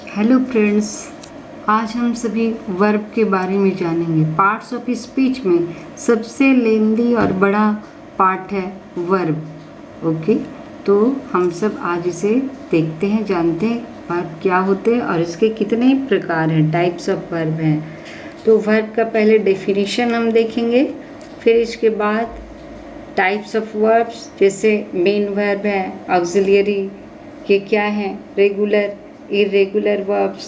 Hello friends, आज हम सभी वर्ब के बारे में जानेंगे। पार्ट्स ऑफ स्पीच में सबसे लेंदी और बड़ा पार्ट है वर्ब। ओके, तो हम सब आज इसे देखते हैं, जानते हैं वर्ब क्या होते हैं और इसके कितने प्रकार हैं, टाइप्स ऑफ वर्ब हैं। तो वर्ब का पहले डेफिनेशन हम देखेंगे, फिर इसके बाद टाइप्स ऑफ वर्ब्स, जैसे मेन वर्ब है, ऑक्सिलियरी ये क्या है, regular, irregular verbs,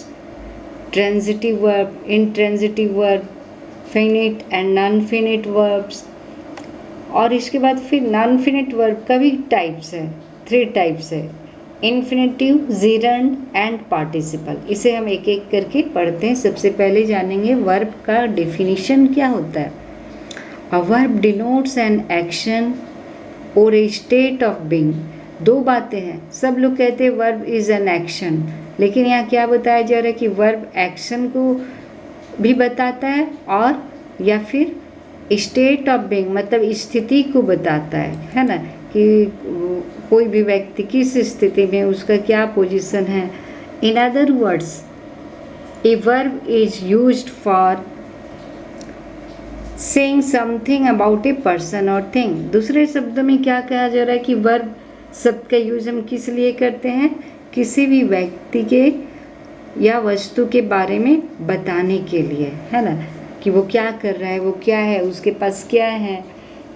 transitive verb, intransitive verb, finite and non-finite verbs। और इसके बाद फिर non-finite verb का भी टाइप्स है, 3 टाइप्स है, इन्फिनेटिव, gerund एंड पार्टिसिपल। इसे हम एक एक करके पढ़ते हैं। सबसे पहले जानेंगे वर्ब का डेफिनेशन क्या होता है। A verb denotes an action or a state of being। 2 बातें हैं, सब लोग कहते हैं वर्ब इज एन एक्शन, लेकिन यहाँ क्या बताया जा रहा है कि वर्ब एक्शन को भी बताता है और या फिर स्टेट ऑफ बीइंग मतलब स्थिति को बताता है ना, कि कोई भी व्यक्ति किस स्थिति में, उसका क्या पोजीशन है। In other words, a verb is used for saying something about a person और थिंग। दूसरे शब्दों में क्या कहा जा रहा है कि वर्ब शब्द का यूज हम किस लिए करते हैं, किसी भी व्यक्ति के या वस्तु के बारे में बताने के लिए, है ना, कि वो क्या कर रहा है, वो क्या है, उसके पास क्या है।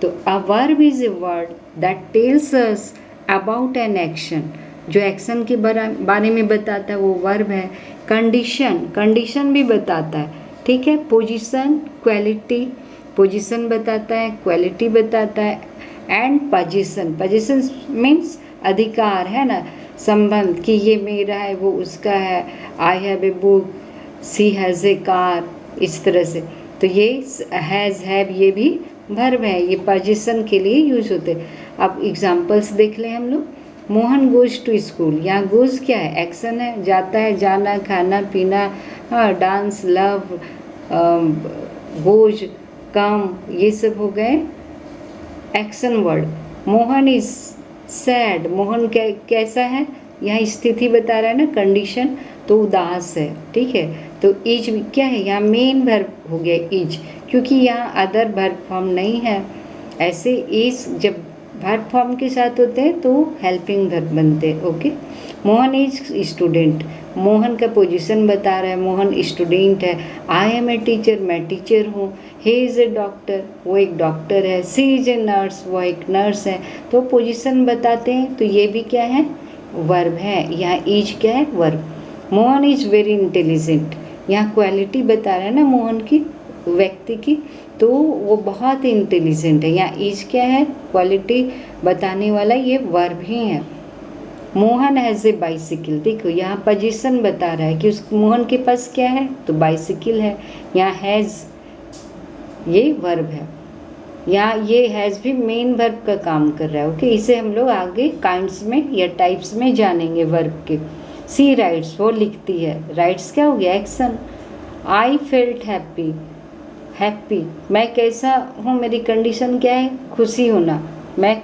तो a verb is a word that tells us about an action. जो एक्शन के बारे में बताता है वो वर्ब है। कंडीशन भी बताता है, ठीक है। पोजीशन, क्वालिटी, पोजीशन बताता है, क्वालिटी बताता है, एंड पोजीशन मीन्स अधिकार, है ना, संबंध, कि ये मेरा है, वो उसका है। I have a book, she has a car, इस तरह से। तो ये हैज़, हैव ये भी वर्ब है, ये पोजीशन के लिए यूज होते हैं। अब एग्जांपल्स देख लें हम लोग। मोहन गोज टू स्कूल, यहाँ गोज क्या है, एक्शन है, जाता है, जाना, खाना पीना, हाँ, डांस, लव, गोज, कम, ये सब हो गए action word. Mohan is sad, Mohan कैसा है, यहाँ स्थिति बता रहा है ना, कंडीशन, तो उदास है, ठीक है। तो इज क्या है, यहाँ मेन वर्ब हो गया इज, क्योंकि यहाँ अदर वर्ब फॉर्म नहीं है। ऐसे इज जब वर्ब फॉर्म के साथ होते हैं तो हेल्पिंग वर्ब बनते हैं। Okay, Mohan is student, Mohan का पोजीशन बता रहा है, मोहन स्टूडेंट है। आई एम ए टीचर, मैं टीचर हूँ। ही इज़ ए डॉक्टर, वो एक डॉक्टर है। सी इज़ ए नर्स, वो एक नर्स है। तो पोजीशन बताते हैं, तो ये भी क्या है, वर्ब है। यहाँ इज क्या है, verb. Mohan is very intelligent, यहाँ क्वालिटी बता रहा है ना मोहन की, व्यक्ति की, तो वो बहुत इंटेलिजेंट है। यहाँ इज क्या है, क्वालिटी बताने वाला, ये वर्ब ही है। मोहन हैज़ ए बाइसिकल, देखो यहाँ पोजीशन बता रहा है कि उस मोहन के पास क्या है, तो बाइसिकल है। यहाँ हैज़ ये वर्ब है, यहाँ ये हैज़ भी मेन वर्ब का काम कर रहा है। ओके, इसे हम लोग आगे काइंड्स में या टाइप्स में जानेंगे वर्ब के। सी राइट्स, वो लिखती है, राइट्स क्या हो गया, action. I felt happy, happy मैं कैसा हूँ, मेरी कंडीशन क्या है, खुशी होना, मैं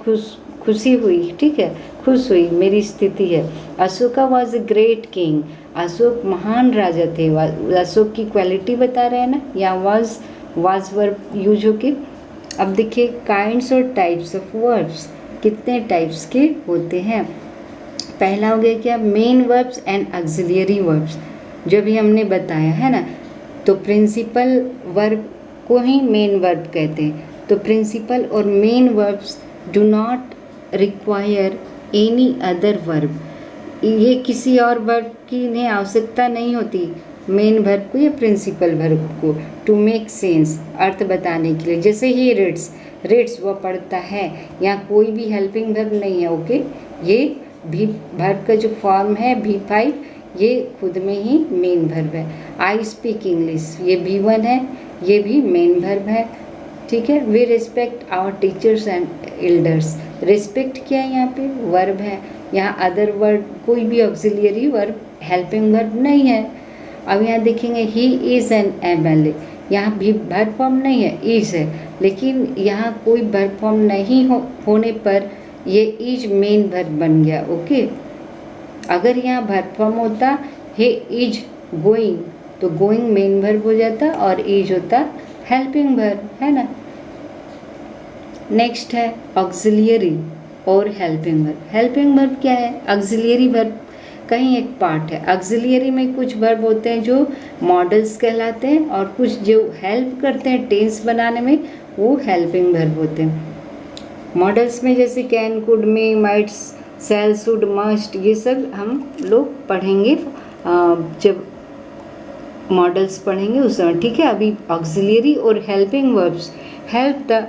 खुशी हुई, ठीक है, खुश हुई, मेरी स्थिति है। Ashoka was a great king, Ashok महान राजा थे। अशोक की क्वालिटी बता रहे हैं ना, या वॉज वर्ब यूज होके। अब देखिए काइंड्स और टाइप्स ऑफ वर्ब्स, कितने टाइप्स के होते हैं। पहला हो गया क्या, main verbs and auxiliary verbs, जो भी हमने बताया है ना। तो प्रिंसिपल वर्ब को ही मेन वर्ब कहते हैं। तो प्रिंसिपल और main verbs do not require any other verb, ये किसी और वर्ब की इन्हें आवश्यकता नहीं होती, मेन वर्ब को या प्रिंसिपल वर्ब को, टू मेक सेंस, अर्थ बताने के लिए। जैसे ही रीड्स वो पढ़ता है, यहाँ कोई भी हेल्पिंग वर्ब नहीं है। ओके, ये भी वर्ब का जो फॉर्म है V5, ये खुद में ही मेन वर्ब है। आई स्पीक इंग्लिश, ये V1 है, ये भी मेन वर्ब है, ठीक है। We respect our teachers and elders, respect क्या है, यहाँ पे वर्ब है। यहाँ अदर वर्ड कोई भी ऑक्सिलियरी वर्ब, हेल्पिंग वर्ब नहीं है। अब यहाँ देखेंगे ही इज़ एन MLA, यहाँ भी वर्ब फॉर्म नहीं है, इज़ है, लेकिन यहाँ कोई वर्ब फॉर्म नहीं होने पर ये इज मेन वर्ब बन गया। ओके, अगर यहाँ वर्ब फॉर्म होता ही इज गोइंग, तो गोइंग मेन वर्ब हो जाता और इज होता हेल्पिंग वर्ब, है ना। नेक्स्ट है ऑक्सिलियरी और हेल्पिंग वर्ब। हेल्पिंग वर्ब क्या है? ऑक्सिलियरी वर्ब का ही एक पार्ट है। ऑक्सिलियरी में कुछ वर्ब होते हैं जो मॉडल्स कहलाते हैं और कुछ जो हेल्प करते हैं टेंस बनाने में, वो हेल्पिंग वर्ब होते हैं। मॉडल्स में जैसे can, could, may, mights, shall, should, must, ये सब हम लोग पढ़ेंगे जब मॉडल्स पढ़ेंगे उस समय, ठीक है। अभी ऑक्सिलियरी और helping verbs help the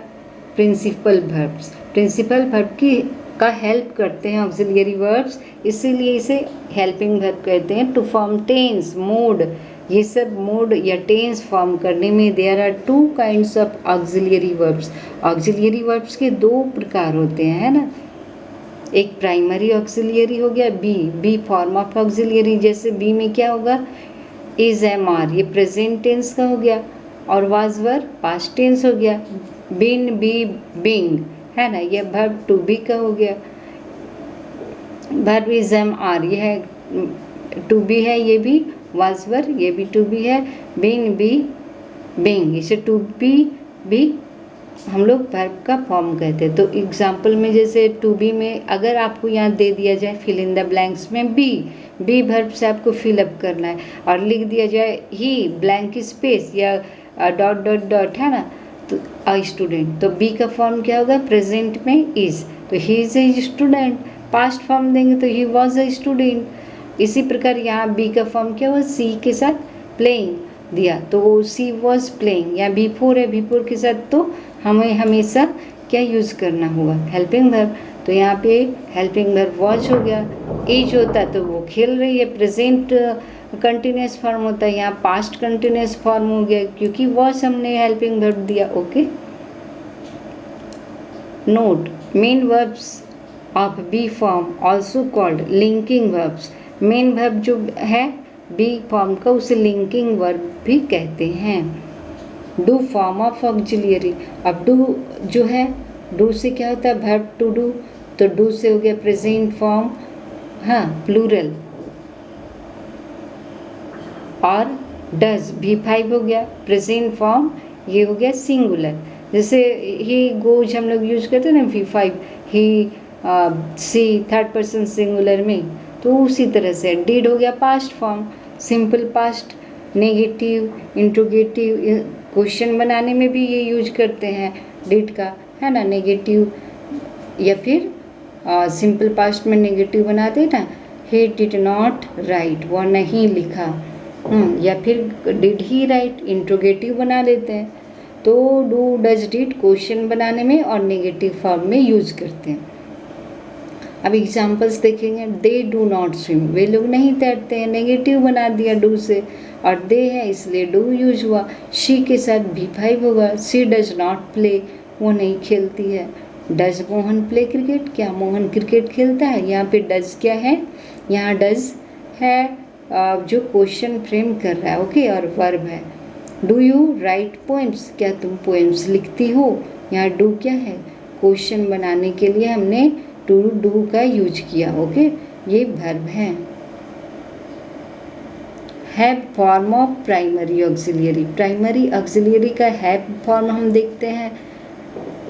principal verbs, principal verb की का हेल्प करते हैं ऑक्सिलियरी वर्ब्स, इसीलिए इसे हेल्पिंग वर्ब कहते हैं। टू फॉर्म टेंस, मोड, ये सब मोड या टेंस फॉर्म करने में there are two kinds of auxiliary verbs. Auxiliary verbs के दो प्रकार होते हैं, है ना। एक प्राइमरी ऑक्सिलियरी हो गया, बी फॉर्म ऑफ ऑक्सिलियरी, जैसे बी में क्या होगा? इज, एम, आर, ये प्रेजेंट टेंस का हो गया, और वाज वर्ब पास्ट टेंस हो गया। बीन, बी, बीइंग, है ना, ये वर्ब टू बी का हो गया। वर्ब इज, एम, आर, ये है टू बी है, ये भी वाज वर्ब, ये भी टू बी है। बीन, बी, बीइंग, इसे टू बी भी हम लोग वर्ब का फॉर्म कहते हैं। तो एग्जाम्पल में जैसे टू बी में अगर आपको यहाँ दे दिया जाए फिल इन द ब्लैंक्स में बी वर्ब से आपको फिलअप करना है, और लिख दिया जाए ही ब्लैंक स्पेस या डॉट डॉट डॉट, है ना, तो अ स्टूडेंट, तो बी का फॉर्म क्या होगा? प्रेजेंट में इज, तो he is a student. Past form देंगे तो ही वॉज ए स्टूडेंट। इसी प्रकार यहाँ बी का फॉर्म क्या हुआ? सी के साथ प्लेइंग दिया तो सी वॉज प्लेइंग, या बिफोर है, बिफोर के साथ तो हमें हमेशा क्या यूज़ करना होगा? Helping verb. तो यहाँ पे हेल्पिंग वर्ब वॉच हो गया। इज होता तो वो खेल रही है, प्रेजेंट कंटिन्यूस फॉर्म होता है, यहाँ पास्ट कंटिन्यूस फॉर्म हो गया क्योंकि वॉच हमने हेल्पिंग वर्ब दिया। Okay, note, main verbs of be form also called linking verbs. Main verb जो है बी फॉर्म का उसे लिंकिंग वर्ब भी कहते हैं। डू फॉर्म ऑफ ऑक्सिलियरी, अब डू जो है, डू से क्या होता है? वर्ब टू डू, तो डू से हो गया प्रेजेंट फॉर्म, हाँ, प्लूरल। और डज V5 हो गया प्रेजेंट फॉर्म, ये हो गया सिंगुलर। जैसे ही गोज हम लोग यूज करते हैं ना V5, ही सी थर्ड पर्सन सिंगुलर में, तो उसी तरह से डिड हो गया past form, simple past. Negative, interrogative, question बनाने में भी ये यूज करते हैं डिड का, है ना। नेगेटिव या फिर सिंपल पास्ट में नेगेटिव बनाते हैं ना, ही डिड नॉट राइट, वह नहीं लिखा, या फिर डिड ही राइट, इंट्रोगेटिव बना लेते हैं। तो डू, डज, डिड क्वेश्चन बनाने में और नेगेटिव फॉर्म में यूज करते हैं। अब एग्जाम्पल्स देखेंगे। दे डू नॉट स्विम, वे लोग नहीं तैरते हैं, नेगेटिव बना दिया डू से, और दे है इसलिए डू यूज हुआ। शी के साथ V5 होगा। शी डज नॉट प्ले, वो नहीं खेलती है। डज मोहन प्ले क्रिकेट, क्या मोहन क्रिकेट खेलता है? यहाँ पे डज क्या है? यहाँ डज है जो क्वेश्चन फ्रेम कर रहा है, ओके, और वर्ब है। डू यू राइट पोएम्स, क्या तुम पोएम्स लिखती हो? यहाँ डू क्या है? क्वेश्चन बनाने के लिए हमने टू डू का यूज किया, ओके, ये वर्ब है। Have form of primary auxiliary, primary auxiliary का हैव फॉर्म हम देखते हैं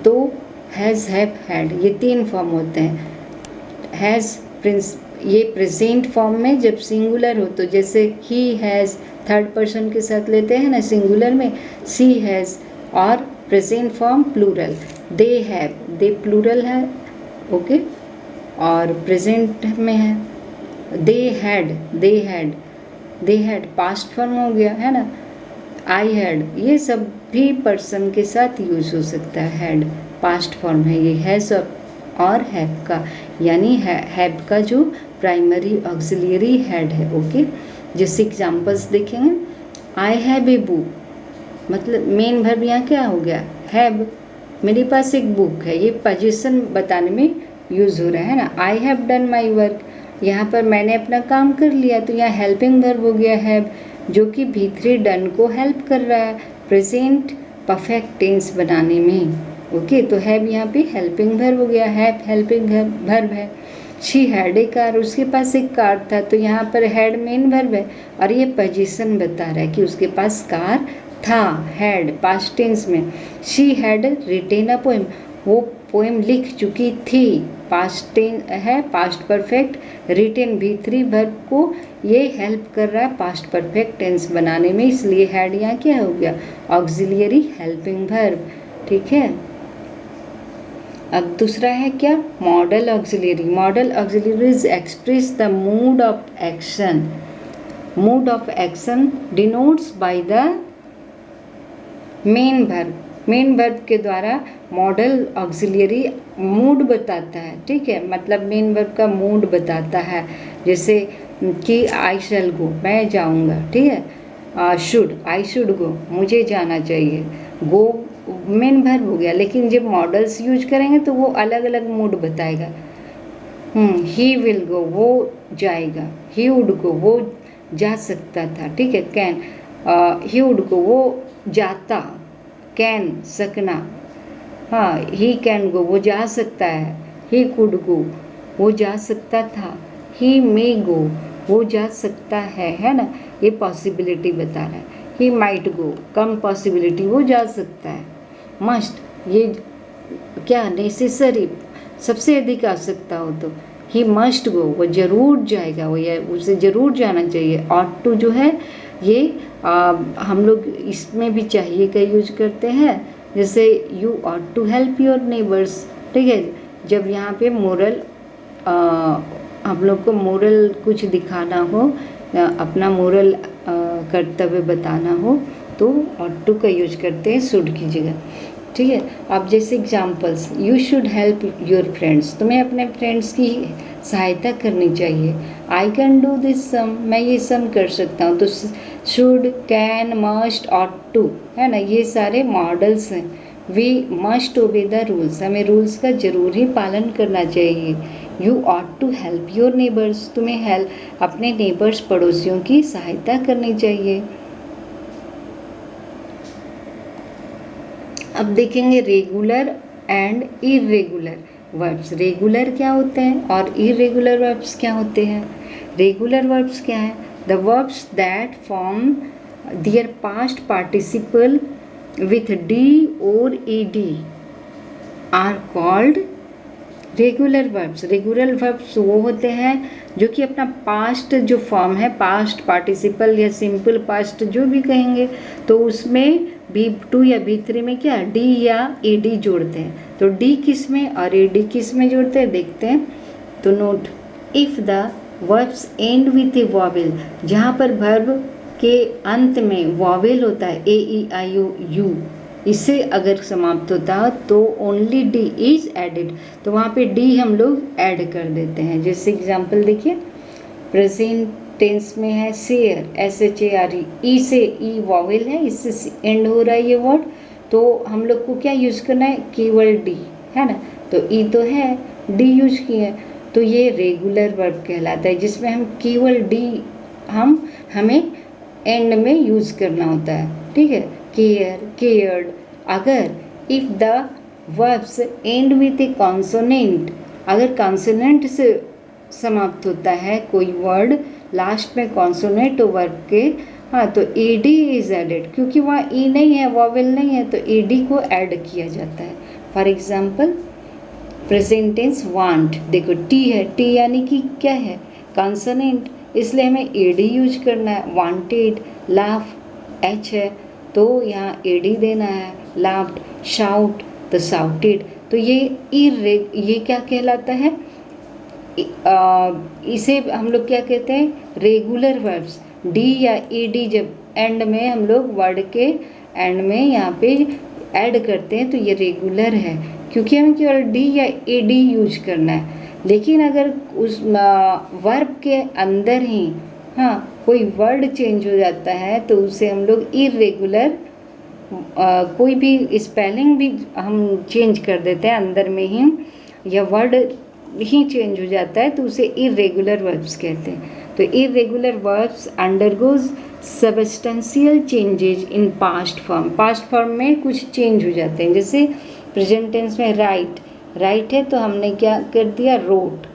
तो हैज़, हैव, हैड, ये तीन फॉर्म होते हैं। हैज़ ये प्रेजेंट फॉर्म में जब सिंगुलर हो, तो जैसे ही हैज़ थर्ड पर्सन के साथ लेते हैं ना सिंगुलर में, सी हैज़, और present form plural. They have, they plural है, ओके, और प्रेजेंट में है। They had, they had, they had past form हो गया, है ना। आई हैड, ये सब भी पर्सन के साथ यूज हो सकता है। हैड पास्ट फॉर्म है, ये हैज़ और हैव का, यानी हैव का जो प्राइमरी ऑक्सिलियरी हैड है, ओके। जैसे एग्जाम्पल्स देखेंगे। आई हैव ए बुक, मतलब मेन वर्ब यहाँ क्या हो गया? हैव, मेरे पास एक बुक है, ये पोजीशन बताने में यूज़ हो रहा है ना। I have done my work, यहाँ पर मैंने अपना काम कर लिया, तो यहाँ हेल्पिंग वर्ब हो गया हैव, जो कि V3 डन को हेल्प कर रहा है प्रेजेंट परफेक्ट टेंस बनाने में, ओके। तो हैव यहाँ पे हेल्पिंग वर्ब हो गया, हैव हेल्पिंग वर्ब है। शी हैड ए कार, उसके पास एक कार था, तो यहाँ पर हैड मेन वर्ब है और ये पोजीशन बता रहा है कि उसके पास कार था, हैड पास्ट टेंस में। She had written a poem, वो पोएम लिख चुकी थी, पास्ट टेंस है, पास्ट परफेक्ट। रिटेन भी3 वर्ब को ये हेल्प कर रहा है पास्ट परफेक्ट टेंस बनाने में, इसलिए हैड यहाँ क्या हो गया, ऑक्सिलियरी हेल्पिंग वर्ब। ठीक है, अब दूसरा है क्या, model auxiliary. Model auxiliaries express the mood off action. Mood off action denotes by the main verb. Main verb के द्वारा मॉडल ऑक्सिलियरी मूड बताता है। ठीक है, मतलब मेन वर्ब का मूड बताता है, जैसे कि आई शैल गो, मैं जाऊंगा। ठीक है, शुड, आई शुड गो, मुझे जाना चाहिए। गो मेन वर्ब हो गया, लेकिन जब मॉडल्स यूज करेंगे तो वो अलग अलग मूड बताएगा। ही विल गो, वो जाएगा। ही वुड गो, वो जा सकता था। ठीक है, कैन, ही वुड गो, वो जाता। कैन, सकना। हाँ, ही कैन गो, वो जा सकता है। ही कुड गो, वो जा सकता था। ही मे गो, वो जा सकता है ना, ये पॉसिबिलिटी बता रहा है। He might go, come possibility, वो जा सकता है। मस्ट, ये क्या, नेसेसरी, सबसे अधिक आवश्यकता हो तो ही मस्ट गो, वो जरूर जाएगा, वो या उसे जरूर जाना चाहिए। ऑट टू जो है ये हम लोग इसमें भी चाहिए का यूज करते हैं, जैसे you ought to help your neighbours. ठीक है, जब यहाँ पे मोरल हम लोग को मोरल कुछ दिखाना हो, अपना मोरल कर्तव्य बताना हो, तो ऑट टू का यूज करते हैं शुड की जगह। ठीक है, अब जैसे examples, you should help your friends, तुम्हें अपने फ्रेंड्स की सहायता करनी चाहिए। I can do this sum, मैं ये सम कर सकता हूँ। तो should, can, must, ought to, है ना, ये सारे मॉडल्स हैं। We must obey the rules, हमें रूल्स का जरूर ही पालन करना चाहिए। You ought to help your neighbours, तुम्हें हेल्प अपने नेबर्स पड़ोसियों की सहायता करनी चाहिए। अब देखेंगे regular and irregular verbs. Regular क्या होते हैं और इरेगुलर वर्ब्स क्या होते हैं। रेगुलर वर्ब्स क्या है, the verbs that form their past participle with D और ED are called regular verbs. Regular verbs वो होते हैं जो कि अपना पास्ट जो फॉर्म है, पास्ट पार्टिसिपल या सिंपल पास्ट जो भी कहेंगे, तो उसमें V2 या V3 में क्या डी या ईडी जोड़ते हैं। तो डी किस में और ईडी किस में जोड़ते हैं, देखते हैं। तो note, if the verbs and with A vowel, जहाँ पर वर्ब के अंत में वॉवेल होता है, ए ई आई ओ यू, इससे अगर समाप्त होता है तो ओनली डी इज एडिड, तो वहाँ पे डी हम लोग ऐड कर देते हैं। जैसे एग्जाम्पल देखिए, प्रेजेंट टेंस में है शेयर, SHARE, ई से ई वॉवेल है, इससे एंड हो रहा है ये वर्ड, तो हम लोग को क्या यूज करना है, केवल डी, है ना। तो ई तो है, डी यूज किए, तो ये रेगुलर वर्ब कहलाता है, जिसमें हम केवल डी हमें एंड में यूज करना होता है। ठीक है, केयर, केयर्ड। अगर if the verbs and with A consonant, अगर कॉन्सोनेंट से समाप्त होता है कोई वर्ड, लास्ट में कॉन्सोनेंट वर्ब के, हाँ, तो ईडी इज एडेड, क्योंकि वहाँ ई नहीं है, वॉवेल नहीं है, तो ईडी को ऐड किया जाता है। For example present tense want, देखो टी है, टी यानी कि क्या है, कॉन्सोनेंट, इसलिए हमें ईडी यूज करना है। वांटेड, लाफ, एच है, तो यहाँ ईडी देना है। लाफ्ड, शाउट, तो शाउटेड, तो ये क्या कहलाता है, इसे हम लोग क्या कहते हैं, रेगुलर वर्ब्स। डी या ईडी जब एंड में हम लोग वर्ड के एंड में यहाँ पे ऐड करते हैं तो ये रेगुलर है, क्योंकि हमें केवल डी या ईडी यूज करना है। लेकिन अगर उस वर्ब के अंदर ही, हाँ, कोई वर्ड चेंज हो जाता है तो उसे हम लोग इरेगुलर, कोई भी स्पेलिंग भी हम चेंज कर देते हैं अंदर में ही, या वर्ड ही चेंज हो जाता है, तो उसे इरेगुलर वर्ब्स कहते हैं। तो irregular verbs undergoes substantial changes in past form, past form में कुछ चेंज हो जाते हैं। जैसे प्रेजेंट टेंस में राइट, राइट है तो हमने क्या कर दिया, रोट,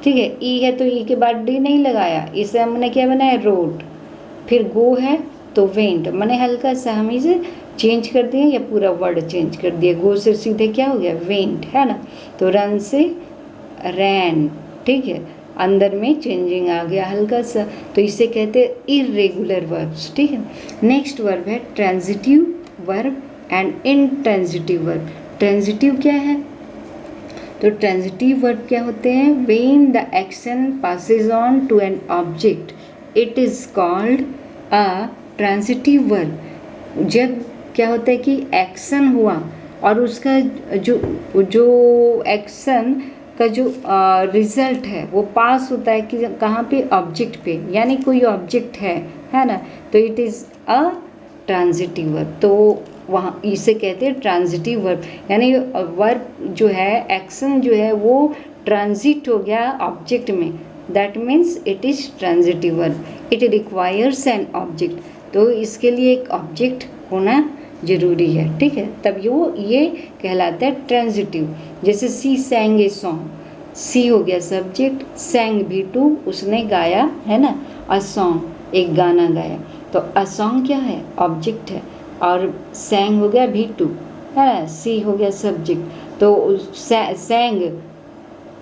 ठीक है। ई है तो ई के बाद डी नहीं लगाया, इसे हमने क्या बनाया रोड। फिर गो है तो वेंट, मैंने हल्का सा हम इसे चेंज कर दिए या पूरा वर्ड चेंज कर दिया। गो से सीधे क्या हो गया वेंट, है ना। तो रन से रैन, ठीक है, अंदर में चेंजिंग आ गया हल्का सा, तो इसे कहते हैं इर्रेगुलर वर्ब्स, ठीक है। नेक्स्ट वर्ब है transitive verb and intransitive verb. Transitive क्या है? तो ट्रांजिटिव वर्ब क्या होते हैं? When the action passes on to an object it is called a transitive verb. जब क्या होता है कि एक्शन हुआ और उसका जो जो एक्शन का जो रिजल्ट है वो पास होता है कि कहाँ पे? ऑब्जेक्ट पे, यानी कोई ऑब्जेक्ट है ना, तो it is a transitive verb. तो वहाँ इसे कहते हैं ट्रांजिटिव वर्ब, यानी वर्ब जो है, एक्शन जो है वो ट्रांजिट हो गया ऑब्जेक्ट में, that means it is transitive verb. It requires an object, तो इसके लिए एक ऑब्जेक्ट होना जरूरी है, ठीक है, तब ये कहलाता है ट्रांजिटिव। जैसे सी सैंग ए सॉन्ग, सी हो गया सब्जेक्ट, सैंग भी टू उसने गाया, है ना, अ सॉन्ग एक गाना गाया, तो अ सॉन्ग क्या है? ऑब्जेक्ट है, और सैंग हो गया भी टू, है ना, सी हो गया सब्जेक्ट। तो सैंग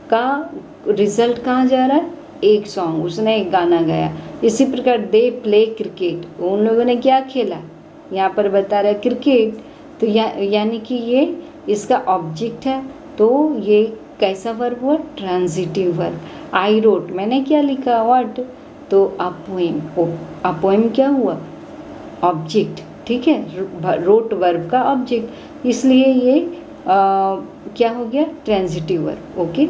का रिजल्ट कहाँ जा रहा है? एक सॉन्ग, उसने एक गाना गाया। इसी प्रकार दे प्ले क्रिकेट, उन लोगों ने क्या खेला? यहाँ पर बता रहा है क्रिकेट, तो यानी कि ये इसका ऑब्जेक्ट है, तो ये कैसा वर्ब हुआ? Transitive verb. आई रोट, मैंने क्या लिखा? व्हाट, तो अ पोएम, अ पोएम क्या हुआ? ऑब्जेक्ट, ठीक है, रोट वर्ब का ऑब्जेक्ट, इसलिए ये क्या हो गया? Transitive verb. Okay.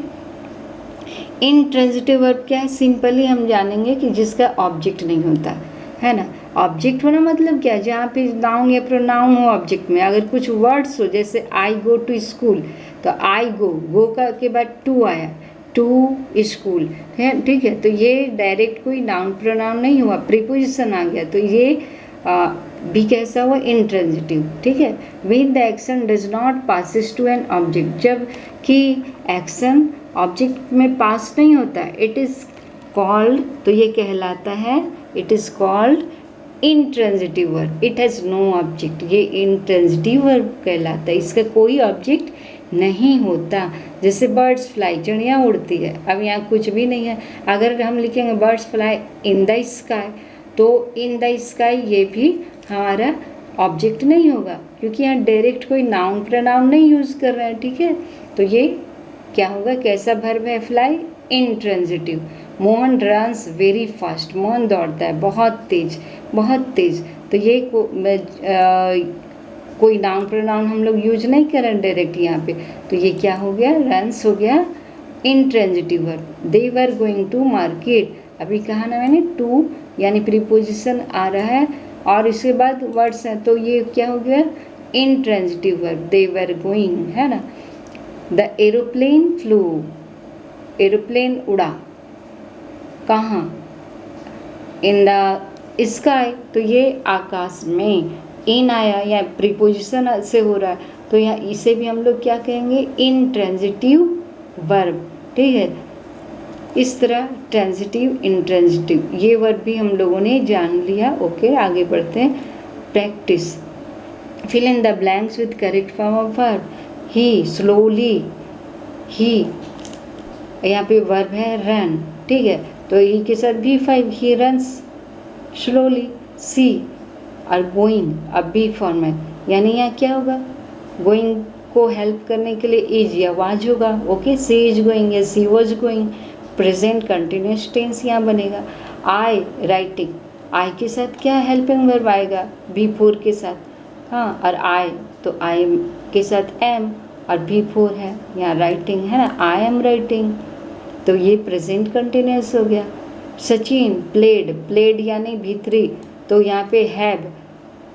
Intransitive verb क्या है? सिंपली हम जानेंगे कि जिसका ऑब्जेक्ट नहीं होता, है ना। ऑब्जेक्ट होना मतलब क्या? जहाँ पे नाउन या प्रोनाउन हो ऑब्जेक्ट में, अगर कुछ वर्ड्स हो, जैसे आई गो टू स्कूल, तो आई गो का के बाद टू आया, टू स्कूल है, ठीक है, तो ये डायरेक्ट कोई नाउन प्रोनाउन नहीं हुआ, प्रीपोजिशन आ गया, तो ये भी कैसा हुआ? इनट्रांजिटिव, ठीक है। When the action does not passes to an object, जब कि एक्शन ऑब्जेक्ट में पास नहीं होता, इट इज़ कॉल्ड, तो ये कहलाता है, it is called intransitive verb. It has no object, ये इनट्रांजिटिव वर्ब कहलाता है, इसका कोई ऑब्जेक्ट नहीं होता। जैसे बर्ड्स फ्लाई, चिड़िया उड़ती है, अब यहाँ कुछ भी नहीं है, अगर हम लिखेंगे birds fly in the sky, तो इन द स्काई ये भी हमारा ऑब्जेक्ट नहीं होगा, क्योंकि यहाँ डायरेक्ट कोई नाउन प्रनाउन नहीं यूज़ कर रहे हैं, ठीक है। तो ये क्या होगा? कैसा वर्ब है? Fly, intransitive. Mohan runs very fast, Mohan दौड़ता है बहुत तेज, बहुत तेज, तो ये कोई नाउन प्रोनाउन हम लोग यूज नहीं कर रहे डायरेक्ट यहाँ पे, तो ये क्या हो गया? रन्स हो गया intransitive verb. They were going to market, अभी कहा ना मैंने, टू यानी प्रीपोजिशन आ रहा है और इसके बाद वर्ड्स हैं, तो ये क्या हो गया? Intransitive verb. They were going, है ना। द एरोप्लेन फ्लू, एरोप्लेन उड़ा, कहाँ? इन द स्काई, तो ये आकाश में, इन आया या प्रीपोजिशन से हो रहा है, तो यहाँ इसे भी हम लोग क्या कहेंगे? इनट्रांजिटिव वर्ब, ठीक है। इस तरह ट्रांजिटिव, इनट्रांजिटिव ये वर्ब भी हम लोगों ने जान लिया। ओके, आगे बढ़ते हैं। Practice. Fill in the blanks with correct form of verb. He, slowly, he, यहाँ पे वर्ब है रन, ठीक है, तो ही के साथ V5, ही रन्स स्लोली। सी और गोइंग, अब बी फॉर्म है, यानी यहाँ क्या होगा? गोइंग को हेल्प करने के लिए इज या वाज होगा। ओके, सी इज गोइंग या she was going, present continuous tense यहाँ बनेगा। आई राइटिंग, आई के साथ क्या हेल्पिंग वर्ब आएगा? V4 के साथ, हाँ, और आई तो आई के साथ एम और V4 है यहाँ राइटिंग, है ना, आई एम राइटिंग, तो ये प्रेजेंट कंटिन्यूस हो गया। सचिन प्लेड, प्लेड यानी भीतरी, तो यहाँ पे हैव,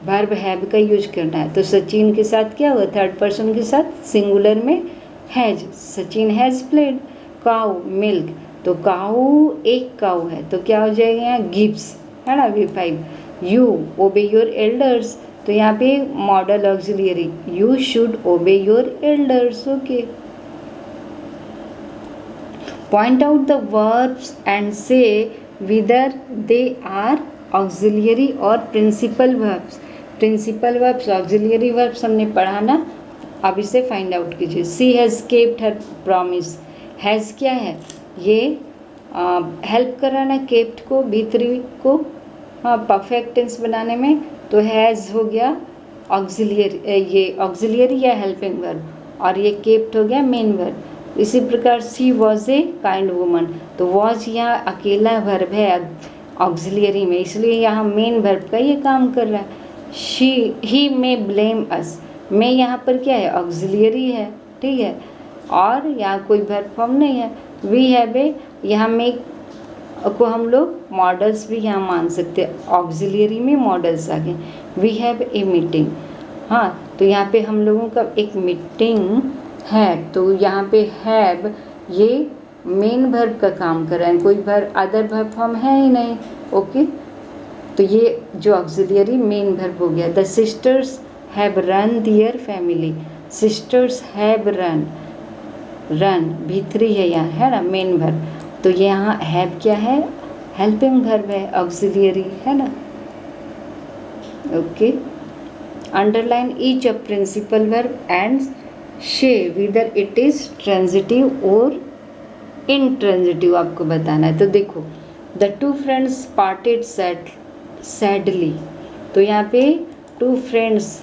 वर्ब हैव का यूज करना है, तो सचिन के साथ क्या हुआ? थर्ड पर्सन के साथ सिंगुलर में has, Sachin has played. Cow milk, तो काऊ एक काऊ है, तो क्या हो जाएगा यहाँ? गिव्स, है ना, V5। यू ओबे योर एल्डर्स, तो यहाँ पे मॉडल ऑक्सिलियरी, यू शुड ओबे your elders. Okay, Point out the verbs and say whether they are auxiliary or principal verbs. Principal verbs, auxiliary verbs हमने पढ़ा ना, अब इसे फाइंड आउट कीजिए. She has kept her promise. Has क्या है? ये हेल्प कर रहा ना केप्ट को, B3 को परफेक्ट टेंस बनाने में. तो हैज़ हो गया ऑक्सिलियरी, ये ऑक्सिलियरी या हेल्पिंग वर्ब, और ये केप्ट हो गया मेन वर्ब. इसी प्रकार सी वॉज ए काइंड वुमन, तो वॉज यहाँ अकेला वर्ब है ऑक्सिलियरी में, इसलिए यहाँ मेन वर्ब का ये काम कर रहा है. ही मे ब्लेम अस, मे यहाँ पर क्या है? ऑक्सिलियरी है, ठीक है, और यहाँ कोई वर्ब फॉर्म नहीं है. वी हैव ए, यहाँ मे को हम लोग मॉडल्स भी यहाँ मान सकते हैं, ऑक्सिलियरी में मॉडल्स आ गए. वी हैव ए मीटिंग, हाँ, तो यहाँ पे हम लोगों का एक मीटिंग है, तो यहाँ पे हैव ये मेन वर्ब का काम कर रहा है, कोई वर्ब अदर वर्ब फॉर्म है ही नहीं. ओके, तो ये जो ऑक्सिलियरी मेन वर्ब हो गया. The sisters have run their family, sisters have run, run B3 है यहाँ, है ना, मेन वर्ब. तो यहाँ हैव क्या है? हेल्पिंग वर्ब है, ऑक्सिलियरी है ना. Okay, underline each of principal verb and say whether it is transitive और इनट्रांजिटिव आपको बताना है. तो देखो, the two friends parted sadly, तो यहाँ पे टू फ्रेंड्स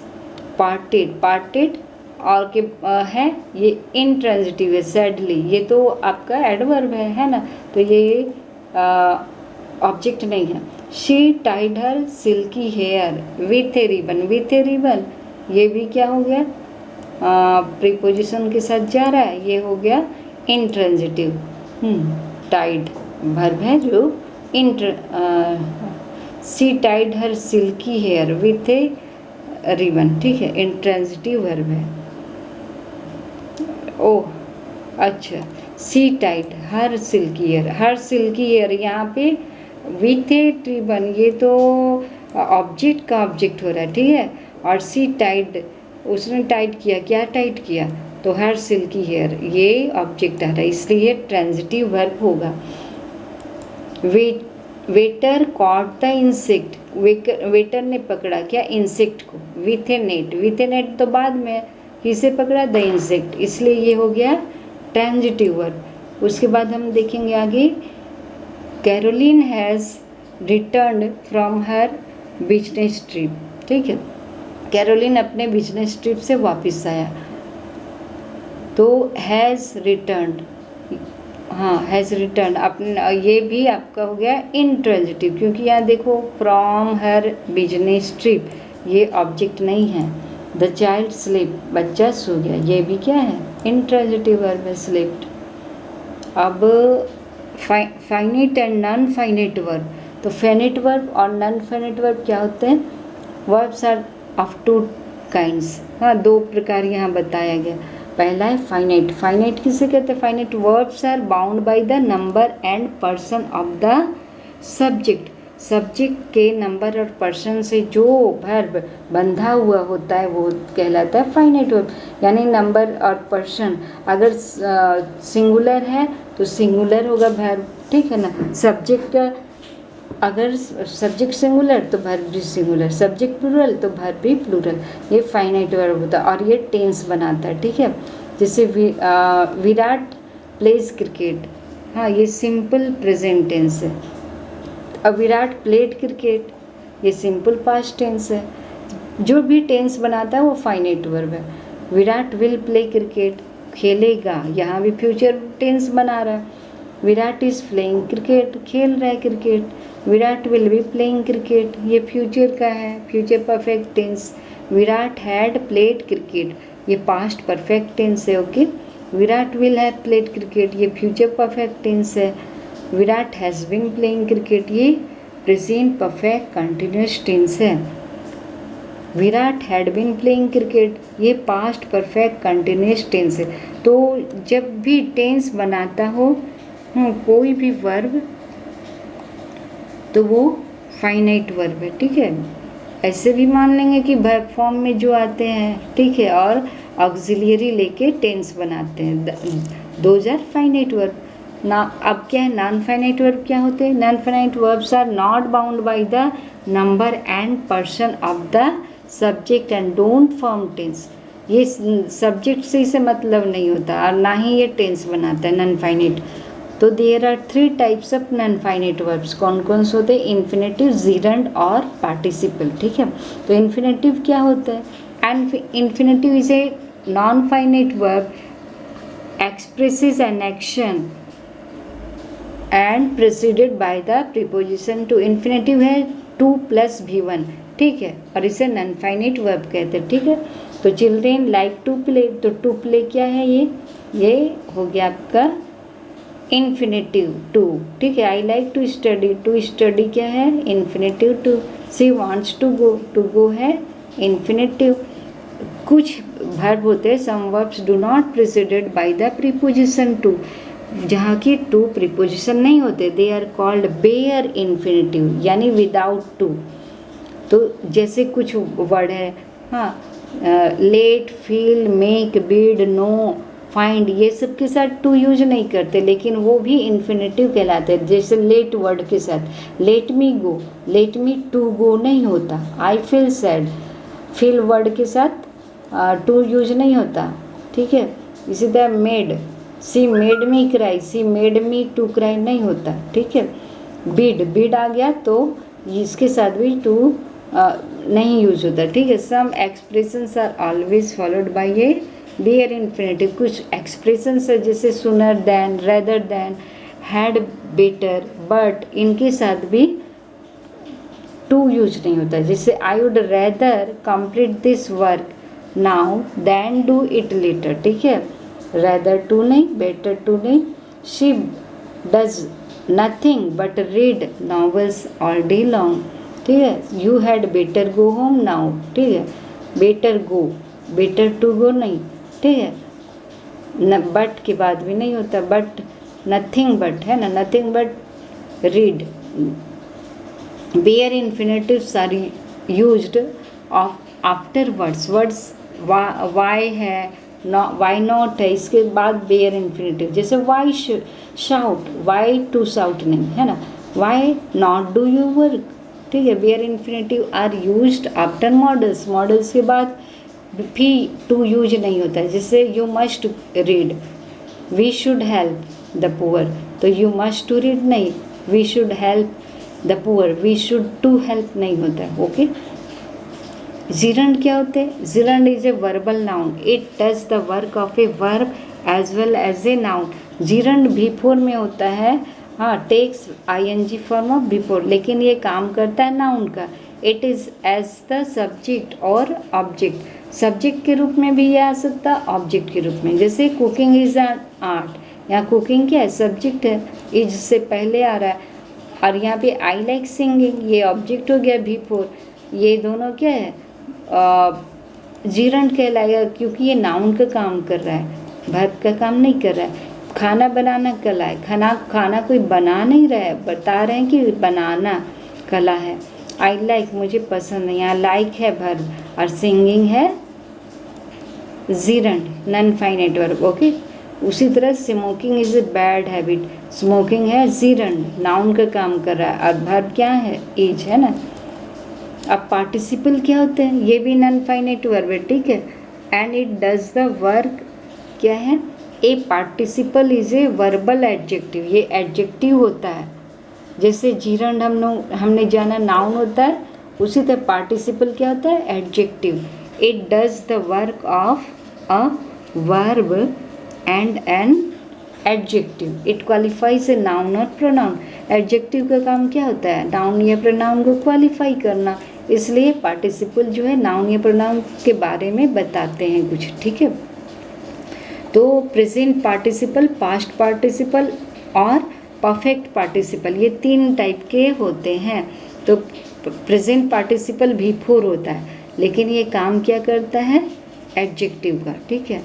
पार्टेड और के है, ये इनट्रांजिटिव है सैडली, ये तो आपका एडवर्ब है ना, तो ये ऑब्जेक्ट नहीं है. She tied her silky hair with a ribbon, ये भी क्या हो गया? प्रीपोजिशन के साथ जा रहा है, ये हो गया इनट्रांजिटिव. टाइड वर्ब है जो she tied her silky hair with a ribbon, ठीक है, इनट्रांजिटिव वर्ब है. ओह अच्छा, she tight her silky hair, यहाँ पे विथ ए रिबन, ये तो ऑब्जेक्ट का ऑब्जेक्ट हो रहा है, ठीक है, और सी टाइट, उसने टाइट किया, क्या टाइट किया? तो हर सिल्की हेयर, ये ऑब्जेक्ट आ रहा है, इसलिए ट्रांजिटिव वर्ब होगा. Waiter caught the insect, waiter ने पकड़ा क्या? इंसेक्ट को. विथ ए नेट तो बाद में, किसे पकड़ा? द इंसेक्ट, इसलिए ये हो गया ट्रांजिटिव वर्ब. उसके बाद हम देखेंगे आगे, Caroline has returned from her business trip, ठीक है, कैरोलिन अपने बिजनेस ट्रिप से वापस आया. तो हैज़ रिटर्न्ड, हाँ, हैज़ रिटर्न अपना, ये भी आपका हो गया इनट्रांजिटिव, क्योंकि यहाँ देखो फ्रॉम हर बिजनेस ट्रिप, ये ऑब्जेक्ट नहीं है. द चाइल्ड स्लीप, बच्चा सो गया, ये भी क्या है? इनट्रांजिटिव वर्ब है, स्लीप्ड. अब finite and non finite verb, तो फाइनिट वर्ब और नॉन फाइनिट वर्ब क्या होते हैं? Verbs are of two kinds, हाँ, दो प्रकार यहाँ बताया गया. पहला है फाइनाइट किसे कहते हैं? Finite verbs are bound by the number and person of the subject, subject के नंबर और पर्सन से जो वर्ब बंधा हुआ होता है वो कहलाता है फाइनाइट वर्ब. यानी नंबर और पर्सन अगर सिंगुलर है तो सिंगुलर होगा वर्ब, ठीक है ना. सब्जेक्ट का अगर सब्जेक्ट सिंगुलर तो वर्ब भी सिंगुलर, सब्जेक्ट प्लूरल तो वर्ब भी प्लूरल, ये फाइनाइट वर्ब होता है. और ये टेंस बनाता है, ठीक है. जैसे विराट प्लेज क्रिकेट, हाँ, ये सिंपल प्रेजेंट टेंस है. अब विराट प्लेड क्रिकेट, ये सिंपल पास्ट टेंस है. जो भी टेंस बनाता है वो फाइनाइट वर्ब है. विराट विल प्ले क्रिकेट, खेलेगा, यहाँ भी फ्यूचर टेंस बना रहा है. विराट इज़ प्लेइंग क्रिकेट, खेल रहा है cricket. Virat will be playing cricket, ये फ्यूचर का है, future perfect tense. Virat had played cricket, ये पास्ट परफेक्ट टेंस है. Okay, Virat will have played cricket, ये फ्यूचर परफेक्ट टेंस है. Virat has been playing cricket, ये प्रेजेंट परफेक्ट कंटिन्यूस टेंस है. Virat had been playing cricket, ये पास्ट परफेक्ट कंटिन्यूस टेंस है. तो जब भी टेंस बनाता हो कोई भी वर्ब तो वो फाइनाइट वर्ब है, ठीक है. ऐसे भी मान लेंगे कि वर्ब फॉर्म में जो आते हैं, ठीक है, और ऑक्सिलियरी लेके टेंस बनाते हैं, दोज आर फाइनाइट वर्ब. ना अब क्या है, नॉन फाइनाइट वर्ब क्या होते हैं? Non finite verbs are not bound by the number and person of the subject and don't form tense. ये सब्जेक्ट से इसे मतलब नहीं होता और ना ही ये टेंस बनाता है नॉन फाइनाइट। तो there are 3 types of non finite verbs. कौन कौन से होते हैं? इन्फिनेटिव, जीरंड और पार्टिसिपल। ठीक है, तो इन्फिनेटिव क्या होता है? And infinitive is a non finite verb expresses an action and preceded by the preposition to। infinitive है to plus V1, ठीक है, और इसे नॉन फाइनाइट वर्ब कहते हैं। ठीक है, तो चिल्ड्रेन लाइक टू प्ले, तो टू प्ले क्या है? ये हो गया आपका इन्फिनेटिव टू। ठीक है, I like to study, to study क्या है? Infinitive to. She wants to go है इन्फिनेटिव। कुछ वर्ब होते हैं, some verbs do not preceded by the preposition to, जहाँ की टू प्रीपोजिशन नहीं होते, they are called bare infinitive, यानी विदाउट टू। तो जैसे कुछ वर्ड है, हाँ, let, feel, make, bid, know, find, ये सब के साथ टू यूज नहीं करते, लेकिन वो भी इन्फिनेटिव कहलाते हैं। जैसे लेट वर्ड के साथ let me go, let me to go नहीं होता। I feel sad, feel word के साथ टू यूज नहीं होता। ठीक है, इसी तरह made, she made me cry, she made me to cry नहीं होता। ठीक है, बीड आ गया तो इसके साथ भी टू नहीं यूज होता। ठीक है, some expressions are always followed by a bare infinitive. कुछ एक्सप्रेशंस है जैसे sooner than, rather than, had, better, but, इनके साथ भी टू यूज नहीं होता। जैसे I would rather complete this work now than do it later. ठीक है, रेदर टू नहीं, बेटर टू नहीं। She does nothing but read novels all day long. ठीक है, you had better go home now. ठीक है, better go, better to go नहीं। ठीक है, न बट के बाद भी नहीं होता, बट नथिंग बट है ना, nothing but read. Bare infinitives are used of after words why है, वाई नॉट है, इसके बाद बेयर इन्फिनेटिव। जैसे why shout, why to shout नहीं है ना, why not do you work. ठीक है, bare infinitive are used after modals, modals के बाद भी टू यूज नहीं होता है। जैसे you must read, we should help the poor, तो यू मस्ट टू रीड नहीं, we should help the poor, we should to help नहीं होता। ओके, जीरंड क्या होते हैं? Gerund is a verbal noun, it does the work of a verb as well as a noun. Gerund before में होता है, हाँ, takes ING form of before, लेकिन ये काम करता है नाउन का। It is as the subject और ऑब्जेक्ट, सब्जेक्ट के रूप में भी ये आ सकता है, ऑब्जेक्ट के रूप में। जैसे कुकिंग इज एन आर्ट, यहाँ कुकिंग क्या है? सब्जेक्ट है, इज से पहले आ रहा है, और यहाँ पे आई लाइक सिंगिंग, ये ऑब्जेक्ट हो गया बिफोर। ये दोनों क्या है? जीरंड कहलाएगा, क्योंकि ये नाउन का काम कर रहा है, वर्ब का काम नहीं कर रहा है। खाना बनाना कला है, खाना कोई बना नहीं रहा है, बता रहे हैं कि बनाना कला है। आई लाइक, मुझे पसंद है, यहाँ लाइक है वर्ब, और सिंगिंग है gerund, non finite verb. Okay, उसी तरह smoking is a bad habit, smoking है जीरंड, नाउन का काम कर रहा है, और वर्ब क्या है? इज है ना। अब पार्टिसिपल क्या होते हैं? ये भी नॉन फाइनाइट वर्ब है। ठीक है, and it does the work क्या है? A participle is a verbal adjective, ये एडजेक्टिव होता है। जैसे जीरंड हमने जाना नाउन होता है, उसी तरह पार्टिसिपल क्या होता है? Adjective. It does the work of a verb and an adjective, it qualifies a noun और प्रोनाउन। एडजेक्टिव का काम क्या होता है? नाउन या प्रोनाउन को क्वालिफाई करना, इसलिए पार्टिसिपल जो है नाउन या प्रोनाउन के बारे में बताते हैं कुछ। ठीक है, तो प्रेजेंट पार्टिसिपल, पास्ट पार्टिसिपल और परफेक्ट पार्टिसिपल, ये 3 टाइप के होते हैं। तो प्रेजेंट पार्टिसिपल बिफोर होता है, लेकिन ये काम क्या करता है? एडजेक्टिव का। ठीक है,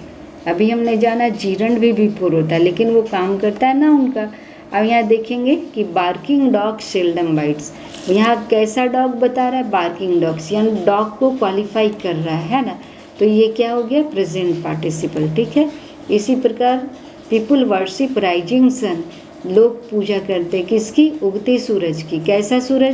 अभी हमने जाना जीरंड भी बिफोर होता है, लेकिन वो काम करता है नाउन का। अब यहाँ देखेंगे कि बार्किंग डॉग सेल्डम बाइट्स, यहाँ कैसा डॉग बता रहा है? बार्किंग डॉग्स, यानी डॉग को क्वालिफाई कर रहा है ना, तो ये क्या हो गया? Present participle. ठीक है, इसी प्रकार पीपुल वर्शिप राइजिंग सन, लोग पूजा करते किसकी? उगते सूरज की। कैसा सूरज?